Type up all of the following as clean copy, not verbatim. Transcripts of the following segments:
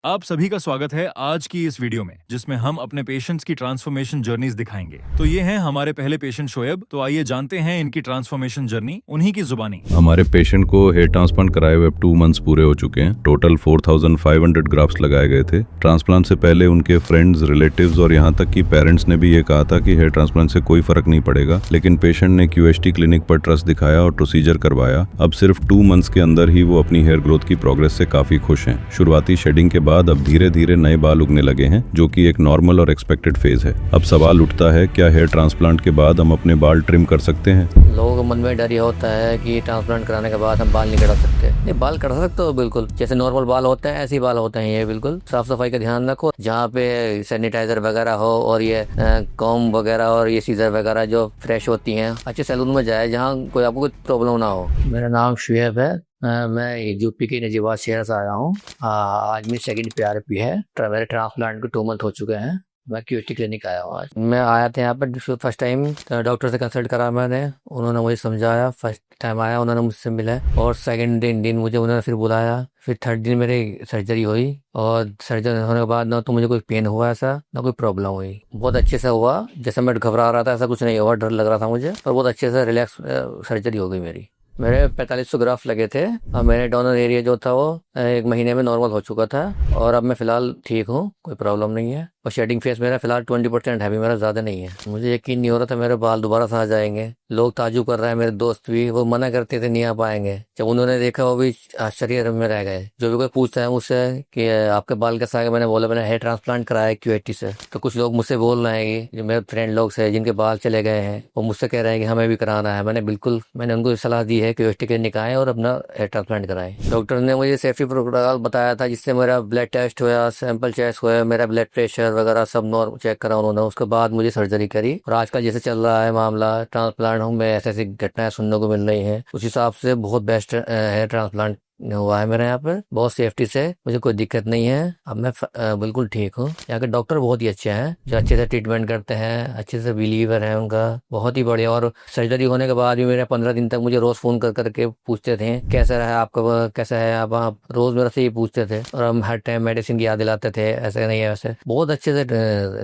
आप सभी का स्वागत है आज की इस वीडियो में जिसमें हम अपने पेशेंट्स की ट्रांसफॉर्मेशन जर्नीज दिखाएंगे। तो ये हैं हमारे पहले पेशेंट शोएब। तो आइए जानते हैं इनकी ट्रांसफॉर्मेशन जर्नी उन्हीं की जुबानी। हमारे पेशेंट को हेयर ट्रांसप्लांट कराए हुए 2 मंथ्स पूरे हो चुके हैं। टोटल 4500 ग्राफ्ट्स लगाए गए थे। ट्रांसप्लांट से पहले उनके फ्रेंड्स, रिलेटिव्स और यहाँ तक कि पेरेंट्स ने भी ये कहा था कि हेयर ट्रांसप्लांट से कोई फर्क नहीं पड़ेगा, लेकिन पेशेंट ने QHT क्लिनिक पर ट्रस्ट दिखाया और प्रोसीजर करवाया। अब सिर्फ 2 मंथ्स के अंदर ही वो अपनी हेयर ग्रोथ की प्रोग्रेस से काफी खुश हैं। शुरुआती शेडिंग के बाद अब धीरे धीरे नए बाल उगने लगे हैं, जो कि एक नॉर्मल और एक्सपेक्टेड फेज है। अब सवाल उठता है, क्या हेयर ट्रांसप्लांट के बाद हम अपने बाल ट्रिम कर सकते हैं? लोगों के मन में डर ये होता है कि ट्रांसप्लांट कराने के बाद हम बाल नहीं कटा सकते। नहीं, बाल कटा सकते हो बिल्कुल, जैसे नॉर्मल बाल होते हैं ऐसे ही बाल होते हैं। ये बिल्कुल साफ सफाई का ध्यान रखो, जहाँ पे सैनिटाइजर वगैरह हो और ये कॉम्ब वगैरह और ये सीजर वगैरह जो फ्रेश होती हैं, अच्छे सैलून में जाए जहाँ कोई आपको कोई प्रॉब्लम ना हो। मेरा नाम शुएब है। मैं यूपी के नजीबाद शहर से आया हूँ। आज मेरी सेकंड PRP है। मेरे ट्रांसप्लांट को 2 मंथ हो चुके हैं। मैं QHT क्लिनिक आया हूँ आज। मैं आया था यहाँ पर फर्स्ट टाइम, डॉक्टर से कंसल्ट करा मैंने। उन्होंने मुझे समझाया। फर्स्ट टाइम आया, उन्होंने मुझसे मिला और सेकंड दिन मुझे उन्होंने फिर बुलाया। फिर थर्ड दिन मेरी सर्जरी हुई और सर्जरी होने के बाद ना तो मुझे कोई पेन हुआ ऐसा, ना कोई प्रॉब्लम हुई। बहुत अच्छे से हुआ। जैसे मैं घबरा रहा था ऐसा कुछ नहीं हुआ, डर लग रहा था मुझे, पर बहुत अच्छे से रिलैक्स सर्जरी हो गई मेरी। मेरे 4500 ग्राफ लगे थे और मेरे डोनर एरिया जो था वो 1 महीने में नॉर्मल हो चुका था और अब मैं फिलहाल ठीक हूँ, कोई प्रॉब्लम नहीं है। और शेडिंग फेस मेरा फिलहाल 20% है, भी मेरा ज़्यादा नहीं है। मुझे यकीन नहीं हो रहा था मेरे बाल दोबारा से आ जाएंगे। लोग ताजुब कर रहे हैं, मेरे दोस्त भी, वो मना करते थे नहीं आ पाएंगे। जब उन्होंने देखा वो भी आश्चर्य में रह गए। जो भी कोई पूछता है मुझसे कि आपके बाल कैसा है, मैंने बोला मैंने हेयर ट्रांसप्लांट कराया है QHT से। तो कुछ लोग मुझसे बोल रहे हैं कि जो मेरे फ्रेंड लोग से जिनके बाल चले गए हैं, वो मुझसे कह रहे हैं कि हमें भी कराना है। मैंने उनको सलाह दी है QHT क्लिनिक आए और अपना हेयर ट्रांसप्लांट कराएं। डॉक्टर ने मुझे सेफ्टी प्रोटोकॉल बताया था, जिससे मेरा ब्लड टेस्ट हुआ, सैंपल चेक हुआ, मेरा ब्लड प्रेशर वगैरह सब नॉर्मल चेक करा उन्होंने। उसके बाद मुझे सर्जरी करी और आजकल जैसे चल रहा है मामला ट्रांसप्लांट में, ऐसे ऐसी घटनाएं सुनने को मिल रही हैं, उस हिसाब से बहुत बेस्ट हेयर ट्रांसप्लांट हुआ है मेरे यहाँ पर। बहुत सेफ्टी से, मुझे कोई दिक्कत नहीं है। अब मैं बिल्कुल ठीक हूँ। यहाँ के डॉक्टर बहुत ही अच्छे हैं, जो अच्छे से ट्रीटमेंट करते हैं, अच्छे से बिलीवर है उनका, बहुत ही बढ़िया। और सर्जरी होने के बाद भी मेरे 15 दिन तक मुझे रोज फोन कर करके पूछते थे कैसा रहा आपका, कैसा है आप रोज मेरे से ही पूछते थे और हम हर टाइम मेडिसिन की याद दिलाते थे। ऐसे नहीं है, वैसे बहुत अच्छे से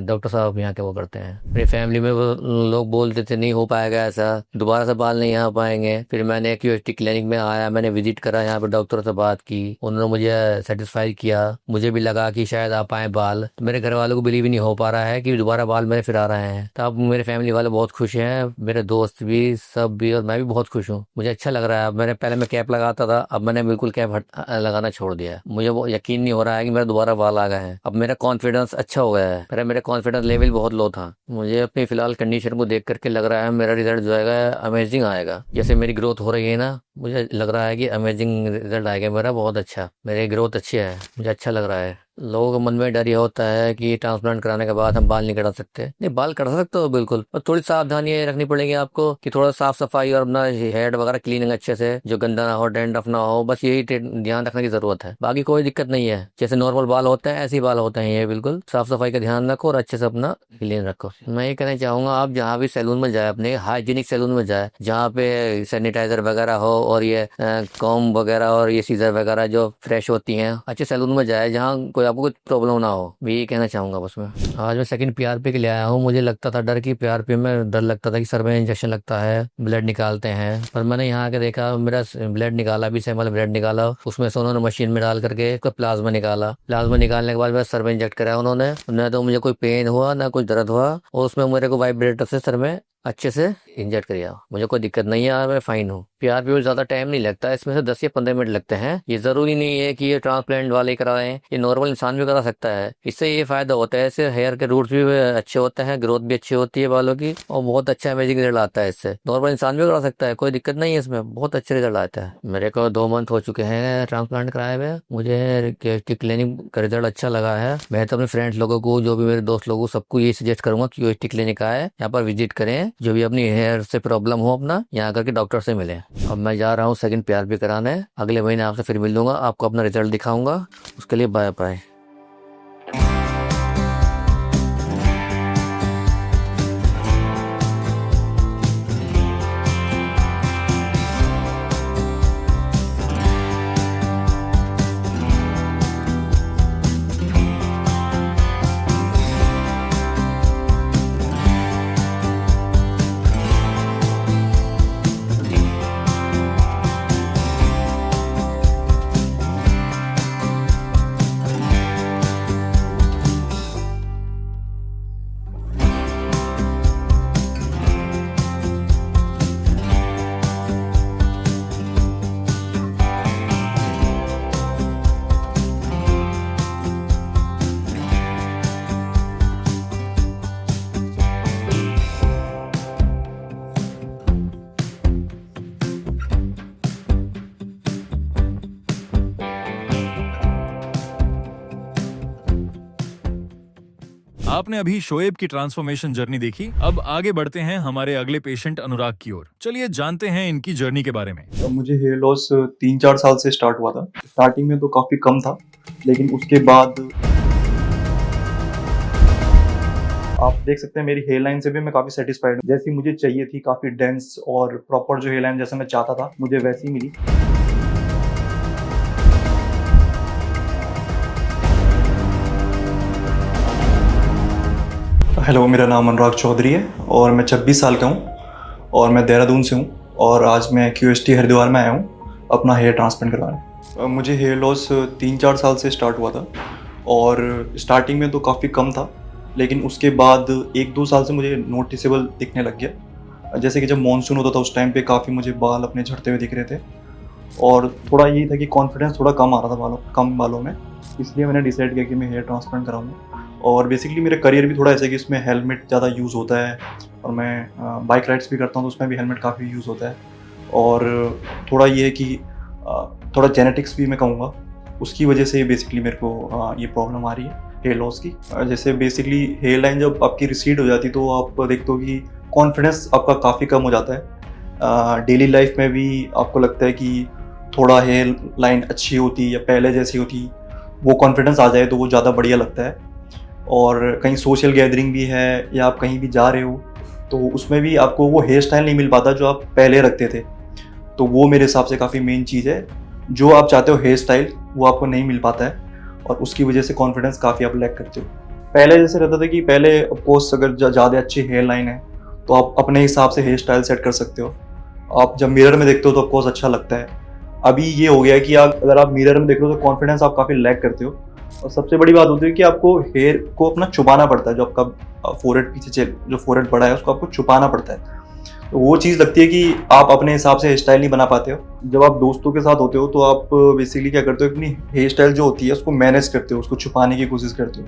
डॉक्टर साहब यहाँ के वो करते हैं। मेरी फैमिली में वो लोग बोलते थे नहीं हो पाएगा ऐसा, दोबारा से बाल नहीं आ पाएंगे। फिर मैंने QHT क्लिनिक में आया, मैंने विजिट करा, यहाँ पर डॉक्टर से बात की, उन्होंने मुझे सेटिस्फाई किया। मुझे भी लगा कि शायद आ पाए बाल। तो मेरे घर वालों को बिलीव ही नहीं हो पा रहा है कि दोबारा बाल मेरे फिर आ रहे हैं। तो अब मेरे फैमिली वाले बहुत खुश हैं, मेरे दोस्त भी, सब भी, और मैं भी बहुत खुश हूँ। मुझे अच्छा लग रहा है। मैंने पहले मैं कैप लगाता था, अब मैंने बिल्कुल कैप लगाना छोड़ दिया। मुझे वो यकीन नहीं हो रहा है कि मेरे दोबारा बाल आ गए हैं। अब मेरा कॉन्फिडेंस अच्छा हो गया है। पहले मेरा कॉन्फिडेंस लेवल बहुत लो था। मुझे अपनी फिलहाल कंडीशन को देख करके लग रहा है मेरा रिजल्ट जो आएगा अमेजिंग आएगा। जैसे मेरी ग्रोथ हो रही है ना, मुझे लग रहा है कि अमेजिंग रिजल्ट आएगा मेरा, बहुत अच्छा। मेरी ग्रोथ अच्छी है, मुझे अच्छा लग रहा है। लोगों के मन में डर ये होता है कि ट्रांसप्लांट कराने के बाद हम बाल नहीं कटा सकते। नहीं, बाल कटा सकते हो बिल्कुल, पर थोड़ी सावधानी रखनी पड़ेगी आपको कि थोड़ा साफ सफाई और अपना हेड वगैरह क्लीनिंग अच्छे से, जो गंदा ना हो, डैंड्रफ ना हो, बस यही ध्यान रखने की जरूरत है। बाकी कोई दिक्कत नहीं है। जैसे नॉर्मल बाल होते हैं ऐसे ही बाल होते हैं। ये बिल्कुल साफ सफाई का ध्यान रखो और अच्छे से अपना क्लीन रखो। मैं ये कहना चाहूंगा, आप जहाँ भी सैलून में जाए, अपने हाइजीनिक सैलून में जाए, जहाँ पे सैनिटाइजर वगैरह हो और ये कॉम्ब वगैरह और ये सीजर वगैरह जो फ्रेश होती हैं, अच्छे सैलून में जाए जहाँ कोई आपको कोई प्रॉब्लम ना हो। मैं ये कहना चाहूंगा बस। मैं आज मैं सेकंड PRP के लिए आया हूँ। मुझे लगता था डर की PRP में डर लगता था कि सर में इंजेक्शन लगता है, ब्लड निकालते हैं, पर मैंने यहाँ आके देखा, मेरा ब्लड निकाला भी, सैंपल ब्लड निकाला, उसमें से उन्होंने मशीन में डाल करके प्लाज्मा निकाला। प्लाज्मा निकालने के बाद मेरा सर में इंजेक्ट कराया उन्होंने। न तो मुझे कोई पेन हुआ, ना कुछ दर्द हुआ, और उसमें मेरे को वाइब्रेटर से सर में अच्छे से इंजेक्ट किया। मुझे कोई दिक्कत नहीं है, मैं फाइन हूँ। PRP में ज्यादा टाइम नहीं लगता, इसमें से 10 या 15 मिनट लगते हैं। ये जरूरी नहीं है कि ये ट्रांसप्लांट वाले कराएं, ये नॉर्मल इंसान भी करा सकता है। इससे ये फायदा होता है, इससे हेयर के रूट्स भी अच्छे होते हैं, ग्रोथ भी अच्छी होती है बालों की, और बहुत अच्छा अमेजिंग रिजल्ट आता है। इससे नॉर्मल इंसान भी करा सकता है, कोई दिक्कत नहीं है, इसमें बहुत अच्छे रिजल्ट आता है। मेरे को 2 मंथ हो चुके हैं ट्रांसप्लांट कराए हुए। मुझे क्लिनिक का रिजल्ट अच्छा लगा है। मैं तो अपने फ्रेंड्स लोगों को, जो भी मेरे दोस्त लोगों, सबको यही सजेस्ट करूंगा कि QHT क्लिनिक आए, यहाँ पर विजिट करें, जो भी अपनी हेयर से प्रॉब्लम हो अपना यहाँ करके डॉक्टर से मिले। अब मैं जा रहा हूँ सेकंड PRP कराने। अगले महीने आपसे फिर मिल लूंगा, आपको अपना रिजल्ट दिखाऊंगा। उसके लिए बाय बाय। आपने अभी शोएब की ट्रांसफॉर्मेशन जर्नी देखी। अब आगे बढ़ते हैं हमारे अगले पेशेंट अनुराग की ओर। चलिए जानते हैं इनकी जर्नी के बारे में। मुझे हेयर लॉस 3-4 साल से स्टार्ट हुआ था। स्टार्टिंग में तो काफ़ी कम था, लेकिन उसके बाद आप देख सकते हैं मेरी हेयर लाइन से भी मैं काफ़ी सेटिस्फाइड हूँ। जैसी मुझे चाहिए थी, काफ़ी डेंस और प्रॉपर जो हेयर लाइन जैसा मैं चाहता था, मुझे वैसी मिली। हेलो, मेरा नाम अनुराग चौधरी है और मैं 26 साल का हूँ और मैं देहरादून से हूँ और आज मैं QST हरिद्वार में आया हूँ अपना हेयर ट्रांसप्लांट करवाने। मुझे हेयर लॉस 3-4 साल से स्टार्ट हुआ था और स्टार्टिंग में तो काफ़ी कम था, लेकिन उसके बाद 1-2 साल से मुझे नोटिसेबल दिखने लग गया। जैसे कि जब मानसून होता था उस टाइम पे काफ़ी मुझे बाल अपने झड़ते हुए दिख रहे थे और थोड़ा यही था कि कॉन्फिडेंस थोड़ा कम आ रहा था कम बालों में, इसलिए मैंने डिसाइड किया कि मैं हेयर ट्रांसप्लांट कराऊंगा। और बेसिकली मेरा करियर भी थोड़ा ऐसा है कि इसमें हेलमेट ज़्यादा यूज़ होता है और मैं बाइक राइड्स भी करता हूँ तो उसमें भी हेलमेट काफ़ी यूज़ होता है। और थोड़ा ये है कि थोड़ा जेनेटिक्स भी मैं कहूँगा, उसकी वजह से बेसिकली मेरे को ये प्रॉब्लम आ रही है हेयर लॉस की। जैसे बेसिकली हेयर लाइन जब आपकी रिसीड हो जाती है तो आप देखते हो कि कॉन्फिडेंस आपका काफ़ी कम हो जाता है। डेली लाइफ में भी आपको लगता है कि थोड़ा हेयर लाइन अच्छी होती या पहले जैसी होती, वो कॉन्फिडेंस आ जाए तो वो ज़्यादा बढ़िया लगता है। और कहीं सोशल गैदरिंग भी है या आप कहीं भी जा रहे हो तो उसमें भी आपको वो हेयर स्टाइल नहीं मिल पाता जो आप पहले रखते थे। तो वो मेरे हिसाब से काफ़ी मेन चीज़ है, जो आप चाहते हो हेयर स्टाइल वो आपको नहीं मिल पाता है और उसकी वजह से कॉन्फिडेंस काफ़ी आप लैक करते हो। पहले जैसे रहता था कि पहले ऑफकोर्स अगर ज़्यादा अच्छी हेयर लाइन है तो आप अपने हिसाब से हेयर स्टाइल सेट कर सकते हो। आप जब मिरर में देखते हो तो ऑफकोर्स अच्छा लगता है। अभी ये हो गया है कि अगर आप मिरर में देख रहे हो तो कॉन्फिडेंस आप काफ़ी लैक करते हो। और सबसे बड़ी बात होती है कि आपको हेयर को अपना छुपाना पड़ता है, जो आपका फोरहेड पीछे जो फोरहेड बड़ा है उसको आपको छुपाना पड़ता है। तो वो चीज़ लगती है कि आप अपने हिसाब से हेयर स्टाइल नहीं बना पाते हो। जब आप दोस्तों के साथ होते हो तो आप बेसिकली क्या करते हो, अपनी हेयर स्टाइल जो होती है उसको मैनेज करते हो, उसको छुपाने की कोशिश करते हो।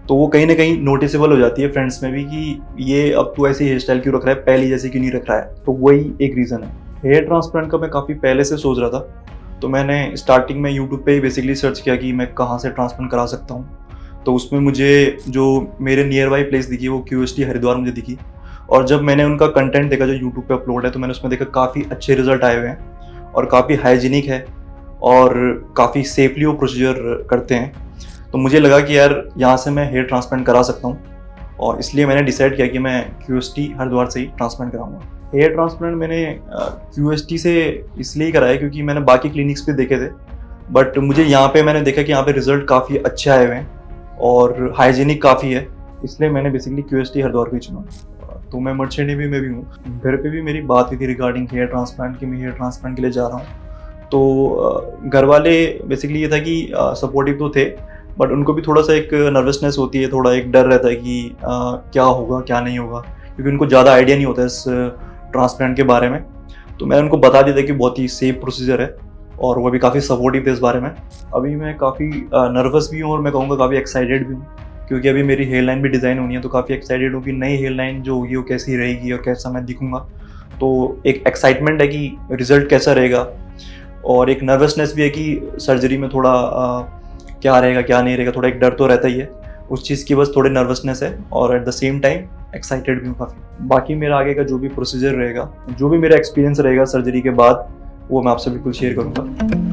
तो वो कहीं ना कहीं नोटिसेबल हो जाती है फ्रेंड्स में भी कि ये अब तो ऐसी हेयर स्टाइल क्यों रख रहा है, पहले जैसी क्यों नहीं रख रहा है। तो वही एक रीज़न है। हेयर ट्रांसप्लांट का मैं काफ़ी पहले से सोच रहा था, तो मैंने स्टार्टिंग में यूट्यूब पे ही बेसिकली सर्च किया कि मैं कहाँ से ट्रांसप्लांट करा सकता हूँ। तो उसमें मुझे जो मेरे नियर बाई प्लेस दिखी वो QST हरिद्वार मुझे दिखी। और जब मैंने उनका कंटेंट देखा जो यूट्यूब पे अपलोड है तो मैंने उसमें देखा काफ़ी अच्छे रिजल्ट आए हुए हैं और काफ़ी हाइजीनिक है और काफ़ी सेफली वो प्रोसीजर करते हैं। तो मुझे लगा कि यार यहाँ से मैं हेयर ट्रांसप्लांट करा सकता हूँ और इसलिए मैंने डिसाइड किया कि मैं QST हरिद्वार से ही ट्रांसप्लांट कराऊंगा। हेयर ट्रांसप्लांट मैंने QST से इसलिए कराया क्योंकि मैंने बाकी क्लिनिक्स पे देखे थे, बट मुझे यहाँ पे मैंने देखा कि यहाँ पे रिजल्ट काफ़ी अच्छे आए हुए हैं और हाइजीनिक काफ़ी है, इसलिए मैंने बेसिकली QST हरिद्वार को ही चुना। तो मैं मर्चेंट नेवी में भी हूँ। घर पे भी मेरी बात हुई थी रिगार्डिंग हेयर ट्रांसप्लांट कि मैं हेयर ट्रांसप्लांट के लिए जा रहा हूँ। तो घर वाले बेसिकली ये था कि सपोर्टिव तो थे, बट उनको भी थोड़ा सा एक नर्वसनेस होती है, थोड़ा एक डर रहता है कि क्या होगा क्या नहीं होगा, क्योंकि उनको ज़्यादा आइडिया नहीं होता इस ट्रांसप्लांट के बारे में। तो मैंने उनको बता दिया था कि बहुत ही सेफ प्रोसीजर है और वो भी काफ़ी सपोर्टिव थे इस बारे में। अभी मैं काफ़ी नर्वस भी हूँ और मैं कहूँगा काफ़ी एक्साइटेड भी हूँ, क्योंकि अभी मेरी हेयर लाइन भी डिज़ाइन होनी है। तो काफ़ी एक्साइटेड हूँ कि नई हेयर लाइन जो होगी वो कैसी रहेगी और कैसा मैं दिखूँगा। तो एक एक्साइटमेंट है कि रिज़ल्ट कैसा रहेगा और एक नर्वसनेस भी है कि सर्जरी में थोड़ा क्या रहेगा क्या नहीं रहेगा, थोड़ा एक डर तो रहता ही है उस चीज़ की, बस थोड़ी नर्वसनेस है और at the same time excited भी हूँ काफ़ी। बाकी मेरा आगे का जो भी प्रोसीजर रहेगा, जो भी मेरा एक्सपीरियंस रहेगा सर्जरी के बाद, वो मैं आपसे बिल्कुल शेयर करूँगा।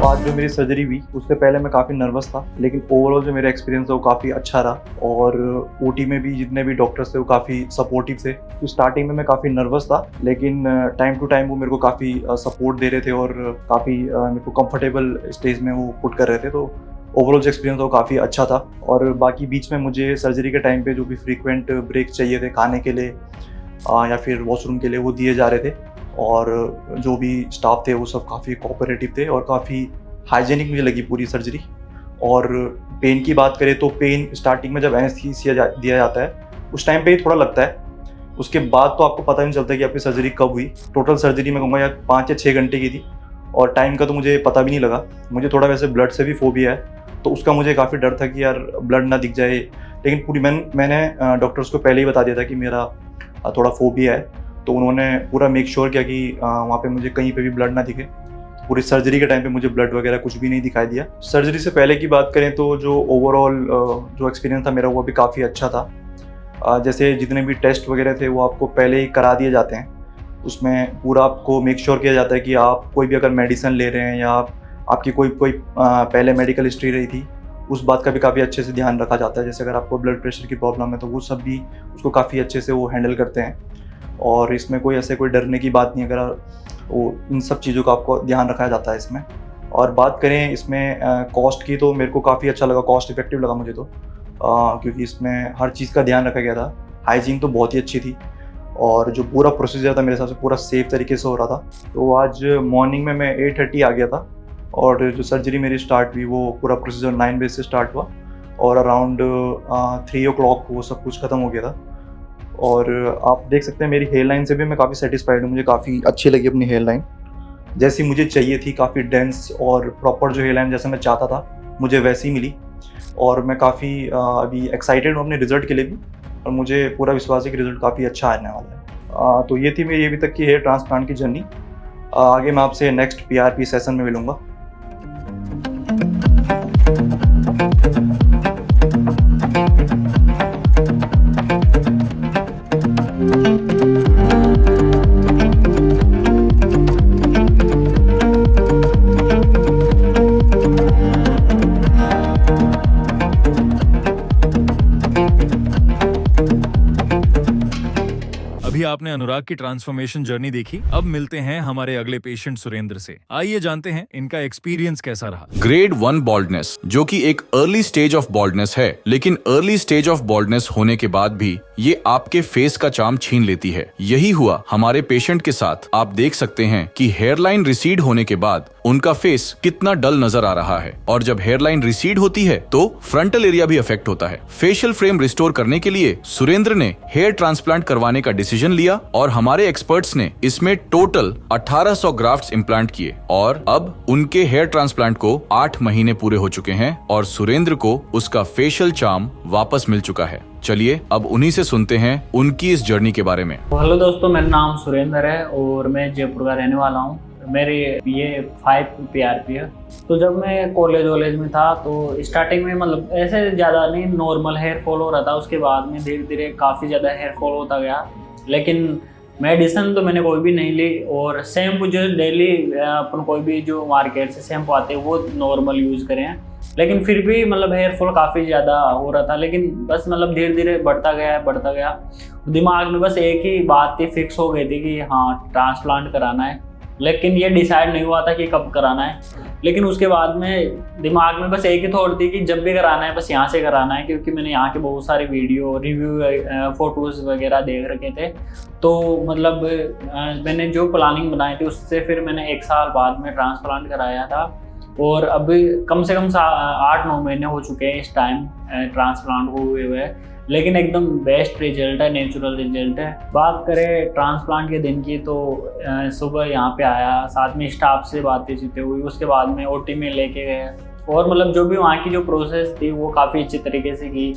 आज जो मेरी सर्जरी हुई उससे पहले मैं काफ़ी नर्वस था, लेकिन ओवरऑल जो मेरा एक्सपीरियंस है वो काफ़ी अच्छा रहा और OT में भी जितने भी डॉक्टर्स थे वो काफ़ी सपोर्टिव थे। तो स्टार्टिंग में मैं काफ़ी नर्वस था, लेकिन टाइम टू टाइम वो मेरे को काफ़ी सपोर्ट दे रहे थे और काफ़ी मेरे को कंफर्टेबल स्टेज में वो पुट कर रहे थे। तो ओवरऑल जो एक्सपीरियंस था वो काफ़ी अच्छा था। और बाकी बीच में मुझे सर्जरी के टाइम पे जो भी फ्रीक्वेंट ब्रेक चाहिए थे खाने के लिए या फिर वॉशरूम के लिए, वो दिए जा रहे थे और जो भी स्टाफ थे वो सब काफ़ी कोऑपरेटिव थे और काफ़ी हाइजीनिक मुझे लगी पूरी सर्जरी। और पेन की बात करें तो पेन स्टार्टिंग में जब एनेस्थीसिया दिया जाता है उस टाइम पे ही थोड़ा लगता है, उसके बाद तो आपको पता नहीं चलता कि आपकी सर्जरी कब हुई। टोटल सर्जरी मैं कहूँगा यार 5 या 6 घंटे की थी और टाइम का तो मुझे पता भी नहीं लगा। मुझे थोड़ा वैसे ब्लड से भी फोबिया है, तो उसका मुझे काफ़ी डर था कि यार ब्लड ना दिख जाए, लेकिन पूरी मैंने डॉक्टर्स को पहले ही बता दिया था कि मेरा थोड़ा फोबिया है, तो उन्होंने पूरा मेक श्योर किया कि वहाँ पे मुझे कहीं पे भी ब्लड ना दिखे। पूरी सर्जरी के टाइम पे मुझे ब्लड वगैरह कुछ भी नहीं दिखाई दिया। सर्जरी से पहले की बात करें तो जो ओवरऑल जो एक्सपीरियंस था मेरा वो भी काफ़ी अच्छा था। जैसे जितने भी टेस्ट वगैरह थे वो आपको पहले ही करा दिए जाते हैं, उसमें पूरा आपको मेक श्योर किया जाता है कि आप कोई भी अगर मेडिसिन ले रहे हैं या आपकी कोई पहले मेडिकल हिस्ट्री रही थी, उस बात का भी काफ़ी अच्छे से ध्यान रखा जाता है। जैसे अगर आपको ब्लड प्रेशर की प्रॉब्लम है तो वो सब भी उसको काफ़ी अच्छे से वो हैंडल करते हैं, और इसमें कोई ऐसे कोई डरने की बात नहीं। अगर वो इन सब चीज़ों का आपको ध्यान रखा जाता है इसमें। और बात करें इसमें कॉस्ट की, तो मेरे को काफ़ी अच्छा लगा, कॉस्ट इफेक्टिव लगा मुझे तो, क्योंकि इसमें हर चीज़ का ध्यान रखा गया था। हाइजीन तो बहुत ही अच्छी थी और जो पूरा प्रोसीजर था मेरे हिसाब से पूरा सेफ तरीके से हो रहा था। तो आज मॉर्निंग में मैं 8:30 आ गया था और जो सर्जरी मेरी स्टार्ट हुई वो पूरा प्रोसीजर 9 बजे से स्टार्ट हुआ और अराउंड 3 o'clock वो सब कुछ ख़त्म हो गया था। और आप देख सकते हैं मेरी हेयर लाइन से भी मैं काफ़ी सेटिस्फाइड हूँ। मुझे काफ़ी अच्छी लगी अपनी हेयर लाइन, जैसी मुझे चाहिए थी, काफ़ी डेंस और प्रॉपर जो हेयर लाइन जैसे मैं चाहता था मुझे वैसी मिली। और मैं काफ़ी अभी एक्साइटेड हूँ अपने रिज़ल्ट के लिए भी, और मुझे पूरा विश्वास है कि रिज़ल्ट काफ़ी अच्छा आने वाला है। तो ये थी मेरी अभी तक की हेयर ट्रांसप्लांट की जर्नी। आगे मैं आपसे नेक्स्ट PRP सेशन में मिलूँगा। अभी आपने अनुराग की ट्रांसफॉर्मेशन जर्नी देखी, अब मिलते हैं हमारे अगले पेशेंट सुरेंद्र से। आइए जानते हैं इनका एक्सपीरियंस कैसा रहा। ग्रेड 1 बॉल्डनेस, जो कि एक अर्ली स्टेज ऑफ बॉल्डनेस है, लेकिन अर्ली स्टेज ऑफ बॉल्डनेस होने के बाद भी ये आपके फेस का चार्म छीन लेती है। यही हुआ हमारे पेशेंट के साथ। आप देख सकते हैं कि हेयरलाइन रिसीड होने के बाद उनका फेस कितना डल नजर आ रहा है, और जब हेयरलाइन रिसीड होती है तो फ्रंटल एरिया भी अफेक्ट होता है। फेशियल फ्रेम रिस्टोर करने के लिए सुरेंद्र ने हेयर ट्रांसप्लांट करवाने का डिसीजन लिया और हमारे एक्सपर्ट्स ने इसमें टोटल 1800 ग्राफ्ट्स इम्प्लांट किए, और अब उनके हेयर ट्रांसप्लांट को 8 महीने पूरे हो चुके हैं और सुरेंद्र को उसका फेशियल चार्म वापस मिल चुका है। चलिए अब उन्हीं से सुनते हैं उनकी इस जर्नी के बारे में। हेलो दोस्तों, मेरा नाम सुरेंद्र है और मैं जयपुर का रहने वाला हूँ। मेरी ये 5 PRP है। तो जब मैं कॉलेज में था तो स्टार्टिंग में मतलब ऐसे ज़्यादा नहीं, नॉर्मल हेयर फॉल हो रहा था। उसके बाद में धीरे धीरे काफ़ी ज़्यादा हेयर फॉल होता गया, लेकिन मेडिसिन तो मैंने कोई भी नहीं ली, और शैम्पू जो डेली अपन कोई भी जो मार्केट से शैम्पू आते हैं वो नॉर्मल यूज़ करें, लेकिन फिर भी मतलब हेयर फॉल काफ़ी ज़्यादा हो रहा था। लेकिन बस मतलब धीरे धीरे बढ़ता गया। दिमाग में बस एक ही बात थी, फिक्स हो गई थी कि हाँ ट्रांसप्लांट कराना है, लेकिन ये डिसाइड नहीं हुआ था कि कब कराना है। लेकिन उसके बाद में दिमाग में बस एक ही थॉट थी कि जब भी कराना है बस यहाँ से कराना है, क्योंकि मैंने यहाँ के बहुत सारे वीडियो रिव्यू फोटोज़ वगैरह देख रखे थे। तो मतलब मैंने जो प्लानिंग बनाई थी उससे फिर मैंने 1 साल बाद में ट्रांसप्लांट कराया था, और अभी कम से कम 8-9 महीने हो चुके हैं इस टाइम ट्रांसप्लांट हुए हुए, लेकिन एकदम बेस्ट रिजल्ट है, नेचुरल रिजल्ट है। बात करें ट्रांसप्लांट के दिन की तो सुबह यहाँ पे आया, साथ में स्टाफ से बातें हुई, उसके बाद में OT में लेके गए, और मतलब जो भी वहाँ की जो प्रोसेस थी वो काफ़ी अच्छी तरीके से की।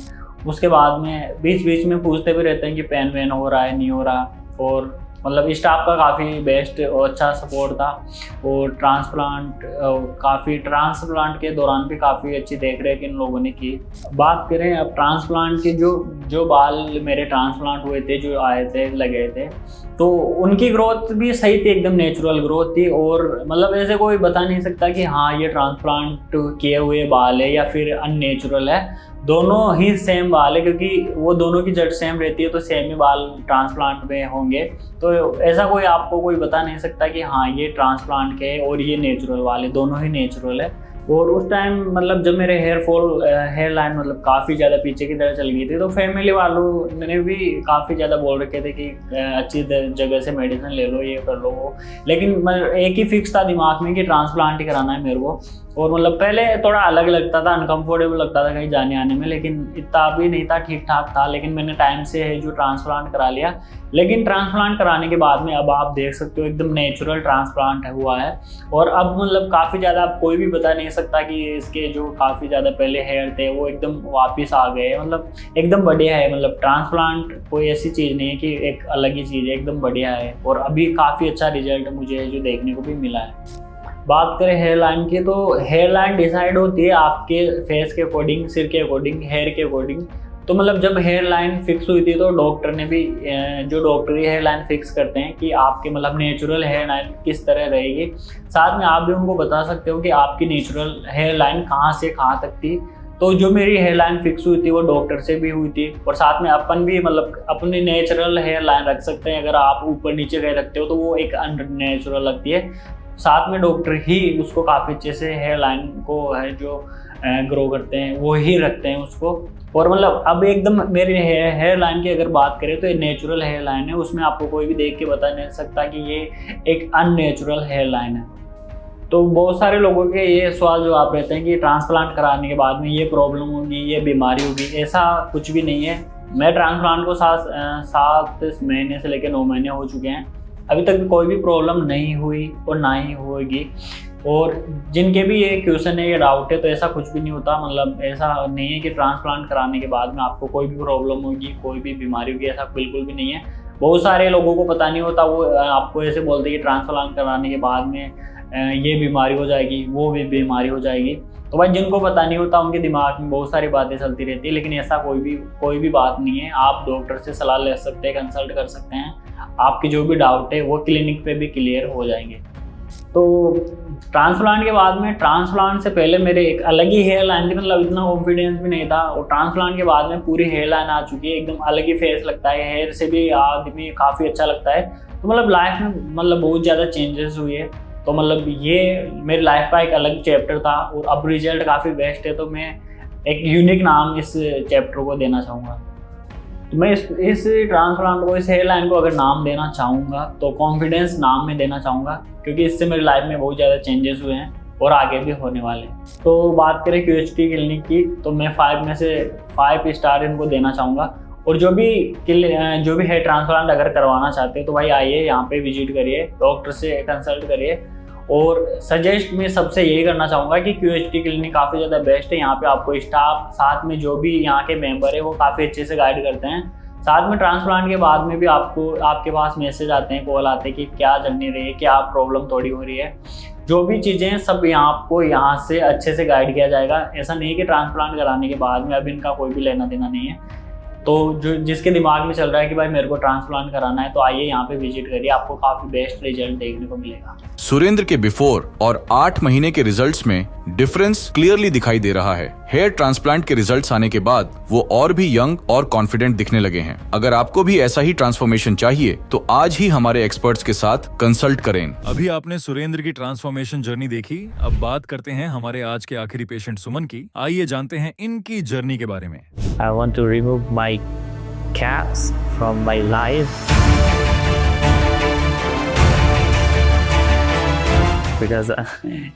उसके बाद में बीच बीच में पूछते भी रहते हैं कि पेन वेन हो रहा है नहीं हो रहा, और मतलब स्टाफ का काफ़ी बेस्ट और अच्छा सपोर्ट था। और ट्रांसप्लांट के दौरान भी काफ़ी अच्छी देख रेख इन लोगों ने की। बात करें अब ट्रांसप्लांट के जो बाल मेरे ट्रांसप्लांट हुए थे, जो आए थे लगे थे, तो उनकी ग्रोथ भी सही थी, एकदम नेचुरल ग्रोथ थी। और मतलब ऐसे कोई बता नहीं सकता कि हाँ ये ट्रांसप्लांट किए हुए बाल है या फिर अननेचुरल है। दोनों ही सेम बाल है, क्योंकि वो दोनों की जड़ सेम रहती है, तो सेम ही बाल ट्रांसप्लांट में होंगे। तो ऐसा कोई आपको कोई बता नहीं सकता कि हाँ ये ट्रांसप्लांट के और ये नेचुरल वाले, दोनों ही नेचुरल है। और उस टाइम मतलब जब मेरे हेयर लाइन मतलब काफ़ी ज़्यादा पीछे की तरह चल गई थी, तो फैमिली वालों ने भी काफ़ी ज़्यादा बोल रखे थे कि अच्छी जगह से मेडिसिन ले लो, ये कर लो वो। लेकिन एक ही फिक्स था दिमाग में कि ट्रांसप्लांट ही कराना है मेरे को। और मतलब पहले थोड़ा अलग लगता था, अनकंफर्टेबल लगता था कहीं जाने आने में, लेकिन इतना भी नहीं था, ठीक ठाक था। लेकिन मैंने टाइम से है जो ट्रांसप्लांट करा लिया। लेकिन ट्रांसप्लांट कराने के बाद में अब आप देख सकते हो एकदम नेचुरल ट्रांसप्लांट हुआ है। और अब मतलब काफ़ी ज़्यादा अब कोई भी बता नहीं सकता कि इसके जो काफ़ी ज़्यादा पहले हेयर थे वो एकदम वापस आ गए। मतलब एकदम बढ़िया है। मतलब ट्रांसप्लांट कोई ऐसी चीज़ नहीं है कि एक अलग ही चीज़ है, एकदम बढ़िया है। और अभी काफ़ी अच्छा रिजल्ट मुझे जो देखने को भी मिला है। बात करें हेयर लाइन की, तो हेयर लाइन डिसाइड होती है आपके फेस के अकॉर्डिंग, सिर के अकॉर्डिंग, हेयर के अकॉर्डिंग। तो मतलब जब हेयर लाइन फिक्स हुई थी तो डॉक्टर ने भी जो डॉक्टरी हेयर लाइन फिक्स करते हैं कि आपके मतलब नेचुरल हेयर लाइन किस तरह रहेगी। साथ में आप भी उनको बता सकते हो कि आपकी नेचुरल हेयर लाइन कहाँ से कहाँ तक थी। तो जो मेरी हेयर लाइन फिक्स हुई थी वो डॉक्टर से भी हुई थी। और साथ में अपन भी मतलब अपनी नेचुरल हेयर लाइन रख सकते हैं। अगर आप ऊपर नीचे कहीं रखते हो तो वो एक अननेचुरल लगती है। साथ में डॉक्टर ही उसको काफ़ी अच्छे से हेयर लाइन को है जो ग्रो करते हैं वो ही रखते हैं उसको। और मतलब अब एकदम मेरी हेयर लाइन की अगर बात करें तो ये नेचुरल हेयर लाइन है, उसमें आपको कोई भी देख के बता नहीं सकता कि ये एक अननेचुरल हेयर लाइन है। तो बहुत सारे लोगों के ये सवाल जो आप रहते हैं कि ट्रांसप्लांट कराने के बाद में ये प्रॉब्लम होगी, ये बीमारी होगी, ऐसा कुछ भी नहीं है। मैं ट्रांसप्लांट को 7 महीने से लेकर 9 महीने हो चुके हैं, अभी तक कोई भी प्रॉब्लम नहीं हुई और ना ही होगी। और जिनके भी ये क्वेश्चन है, ये डाउट है, तो ऐसा कुछ भी नहीं होता। मतलब ऐसा नहीं है कि ट्रांसप्लांट कराने के बाद में आपको कोई भी प्रॉब्लम होगी, कोई भी बीमारी होगी, ऐसा बिल्कुल भी नहीं है। बहुत सारे लोगों को पता नहीं होता, वो आपको ऐसे बोलते हैं कि ट्रांसप्लांट कराने के बाद में ये बीमारी हो जाएगी, वो भी बीमारी हो जाएगी। तो भाई जिनको पता नहीं होता उनके दिमाग में बहुत सारी बातें चलती रहती है, लेकिन ऐसा कोई भी बात नहीं है। आप डॉक्टर से सलाह ले सकते हैं, कंसल्ट कर सकते हैं, आपके जो भी डाउट है वो क्लिनिक पे भी क्लियर हो जाएंगे। तो ट्रांसप्लांट के बाद में, ट्रांसप्लांट से पहले मेरे एक अलग ही हेयर लाइन थी, मतलब इतना कॉन्फिडेंस भी नहीं था। और ट्रांसप्लांट के बाद में पूरी हेयर लाइन आ चुकी है, एकदम अलग ही फेस लगता है, हेयर से भी आदमी काफ़ी अच्छा लगता है। तो मतलब लाइफ में मतलब बहुत ज़्यादा चेंजेस हुई है। तो मतलब ये मेरी लाइफ का एक अलग चैप्टर था और अब रिजल्ट काफ़ी बेस्ट है। तो मैं एक यूनिक नाम इस चैप्टर को देना चाहूँगा। तो मैं इस ट्रांसप्लांट को, इस हेयर लाइन को अगर नाम देना चाहूँगा तो कॉन्फिडेंस नाम में देना चाहूँगा, क्योंकि इससे मेरी लाइफ में बहुत ज़्यादा चेंजेस हुए हैं और आगे भी होने वाले हैं। तो बात करें QHT क्लिनिक की, तो मैं 5 में से 5 स्टार इनको देना चाहूँगा। और जो भी हेयर ट्रांसप्लांट अगर करवाना चाहते हो तो भाई आइए, यहाँ पे विजिट करिए, डॉक्टर से कंसल्ट करिए। और सजेस्ट मैं सबसे यही करना चाहूँगा कि QHT क्लिनिक काफ़ी ज़्यादा बेस्ट है। यहाँ पे आपको स्टाफ, साथ में जो भी यहाँ के मेंबर है वो काफ़ी अच्छे से गाइड करते हैं। साथ में ट्रांसप्लांट के बाद में भी आपके पास मैसेज आते हैं, कॉल आते हैं कि क्या जर्नी रही है, क्या प्रॉब्लम थोड़ी हो रही है, जो भी चीज़ें हैं सब आपको यहाँ से अच्छे से गाइड किया जाएगा। ऐसा नहीं है कि ट्रांसप्लांट कराने के बाद में अब इनका कोई भी लेना देना नहीं है। तो जो जिसके दिमाग में चल रहा है कि भाई मेरे को ट्रांसप्लांट कराना है, तो आइए यहाँ पे विजिट करिए, आपको काफी बेस्ट रिजल्ट देखने को मिलेगा। सुरेंद्र के बिफोर और 8 महीने के रिजल्ट्स में डिफरेंस क्लियरली दिखाई दे रहा है। हेयर ट्रांसप्लांट के रिजल्ट्स आने के बाद वो और भी यंग और कॉन्फिडेंट दिखने लगे हैं। अगर आपको भी ऐसा ही ट्रांसफॉर्मेशन चाहिए तो आज ही हमारे एक्सपर्ट्स के साथ कंसल्ट करें। अभी आपने सुरेंद्र की ट्रांसफॉर्मेशन जर्नी देखी, अब बात करते हैं हमारे आज के आखिरी पेशेंट सुमन की। आइए जानते हैं इनकी जर्नी के बारे में। I want to remove my caps from my life because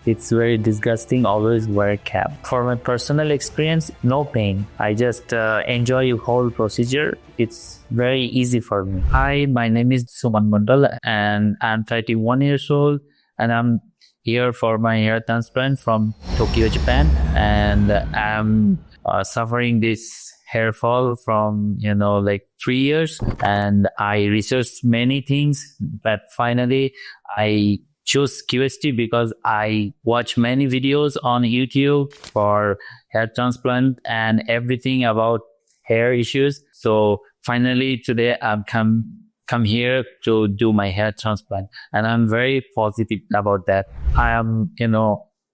it's very disgusting always wear cap. For my personal experience, no pain. I just enjoy whole procedure. It's very easy for me. Hi, my name is Suman Mandal and I'm 31 years old and I'm here for my hair transplant from Tokyo, Japan, and I'm suffering this hair fall from like 3 years, and I researched many things, but finally I chose QHT because I watch many videos on YouTube for hair transplant and everything about hair issues. So finally today I've come here to do my hair transplant, and I'm very positive about that. I am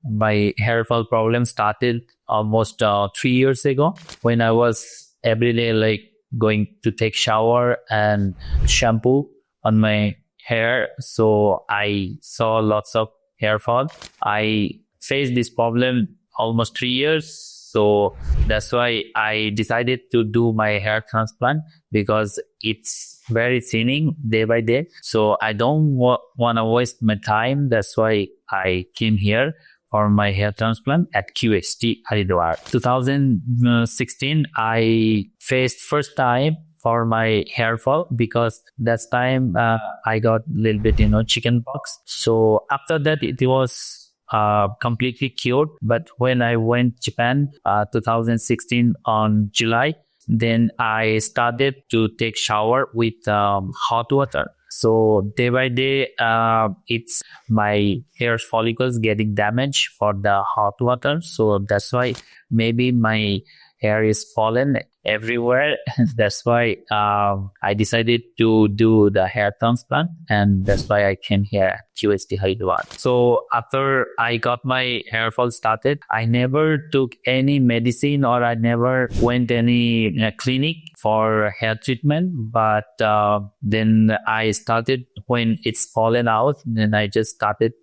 my hair fall problem started almost 3 years ago when I was every day like going to take shower and shampoo on my hair. So I saw lots of hair fall. I faced this problem almost 3 years. So that's why I decided to do my hair transplant, because it's very thinning day by day. So I don't want to waste my time. That's why I came here for my hair transplant at QST Haridwar. 2016, I faced first time for my hair fall because that time I got a little bit, chicken pox. So after that, it was completely cured. But when I went Japan, 2016 on July, then I started to take shower with hot water. So day by day, it's my hair follicles getting damaged for the hot water. So that's why maybe my hair is fallen everywhere. That's why I decided to do the hair transplant, and that's why I came here at QST Haridwar. So after I got my hair fall started, I never took any medicine or I never went any clinic for hair treatment. But then I started when it's fallen out, then I just started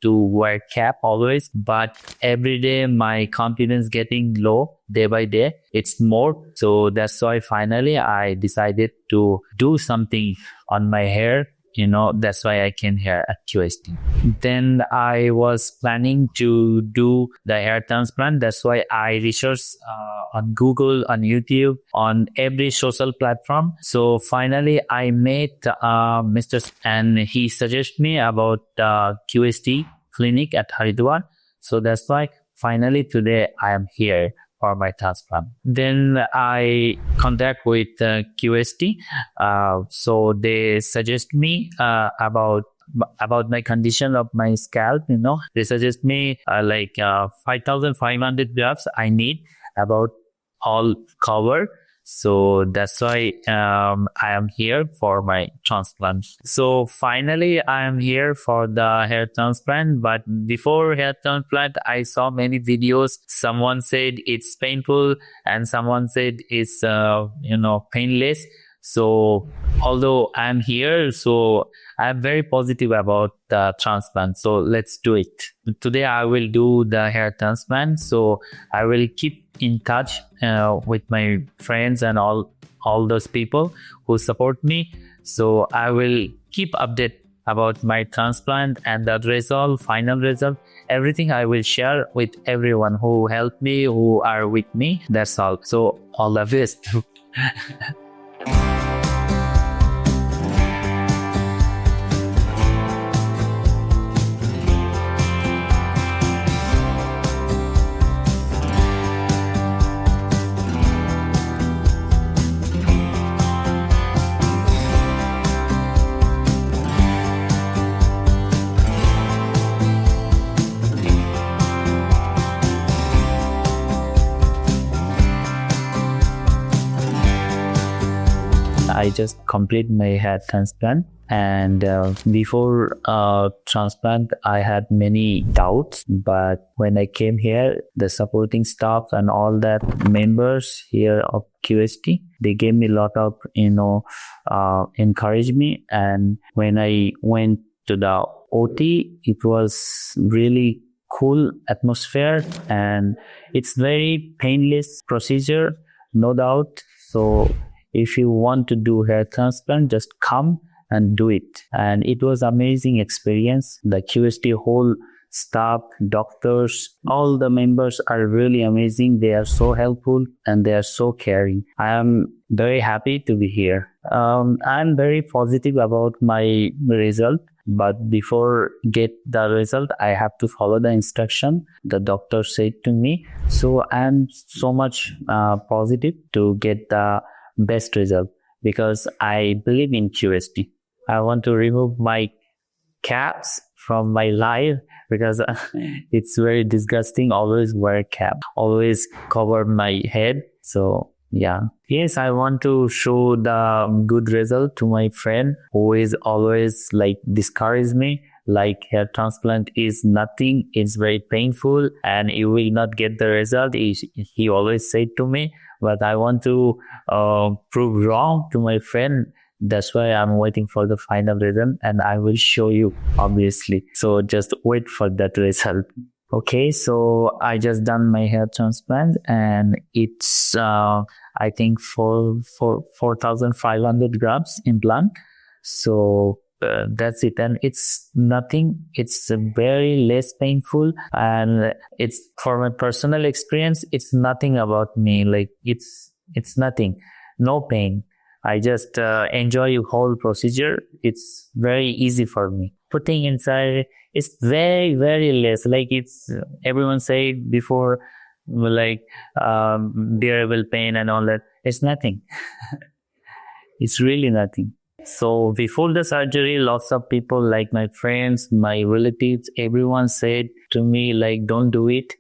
to wear cap always, but every day my confidence getting low day by day. It's more. So that's why finally I decided to do something on my hair. That's why I came here at QST. Then I was planning to do the hair transplant. That's why I researched on Google, on YouTube, on every social platform. So finally I met Mr. and he suggested me about QST clinic at Haridwar. So that's why finally today I am here for my transplant. Then I contact with QST. So they suggest me about my condition of my scalp. They suggest me 5,500 grafts I need about all cover. So that's why I am here for my transplant. So finally I am here for the hair transplant. But before hair transplant, I saw many videos. Someone said it's painful and someone said it's painless. So although I'm here, so I'm very positive about the transplant. So let's do it. Today I will do the hair transplant. So I will keep in touch with my friends and all those people who support me. So I will keep update about my transplant and the result, final result. Everything I will share with everyone who helped me, who are with me. That's all. So all the best. I just complete my hair transplant, and before transplant I had many doubts, but when I came here, the supporting staff and all that members here of QST, they gave me a lot of encourage me. And when I went to the OT, it was really cool atmosphere, and it's very painless procedure, no doubt. So if you want to do hair transplant, just come and do it. And it was amazing experience. The QST whole staff, doctors, all the members are really amazing. They are so helpful and they are so caring. I am very happy to be here. I'm very positive about my result. But before get the result, I have to follow the instruction the doctor said to me. So I'm so much positive to get the best result because I believe in QST. I want to remove my caps from my life because it's very disgusting. Always wear a cap, always cover my head. So yeah. Yes, I want to show the good result to my friend who is always discourage me. Hair transplant is nothing. It's very painful and you will not get the result. He always said to me, but I want to prove wrong to my friend. That's why I'm waiting for the final result and I will show you, obviously. So just wait for that result. Okay, so I just done my hair transplant and it's, I think 4,500 grams implant. So that's it, and it's nothing. It's very less painful, and it's, for my personal experience, it's nothing about me. Like it's nothing, no pain. I just enjoy the whole procedure. It's very easy for me. Putting inside, it's very, very less. Like it's, everyone said before, like bearable pain and all that. It's nothing. It's really nothing. So before the surgery, lots of people, like my friends, my relatives, everyone said to me, like, don't do it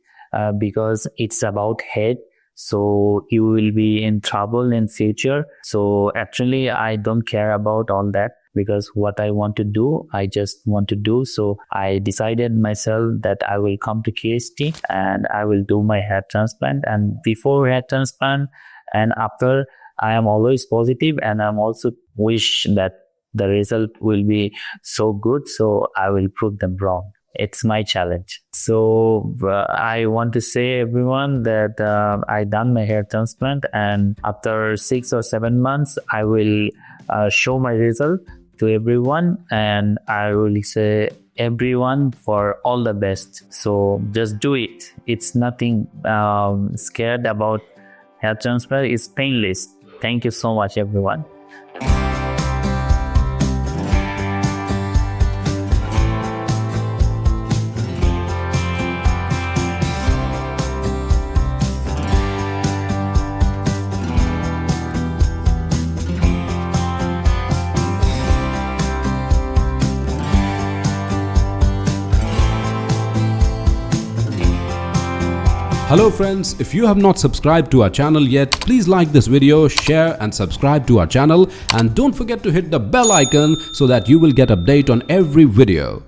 because it's about head. So you will be in trouble in future. So actually, I don't care about all that, because what I want to do, I just want to do. So I decided myself that I will come to QST and I will do my hair transplant. And before hair transplant and after, I am always positive, and I'm also wish that the result will be so good. So I will prove them wrong. It's my challenge. So I want to say everyone that I done my hair transplant, and after 6 or 7 months, I will show my result to everyone, and I will say everyone for all the best. So just do it. It's nothing scared about hair transplant. It's painless. Thank you so much, everyone. Hello friends, if you have not subscribed to our channel yet, please like this video, share and subscribe to our channel, and don't forget to hit the bell icon so that you will get update on every video.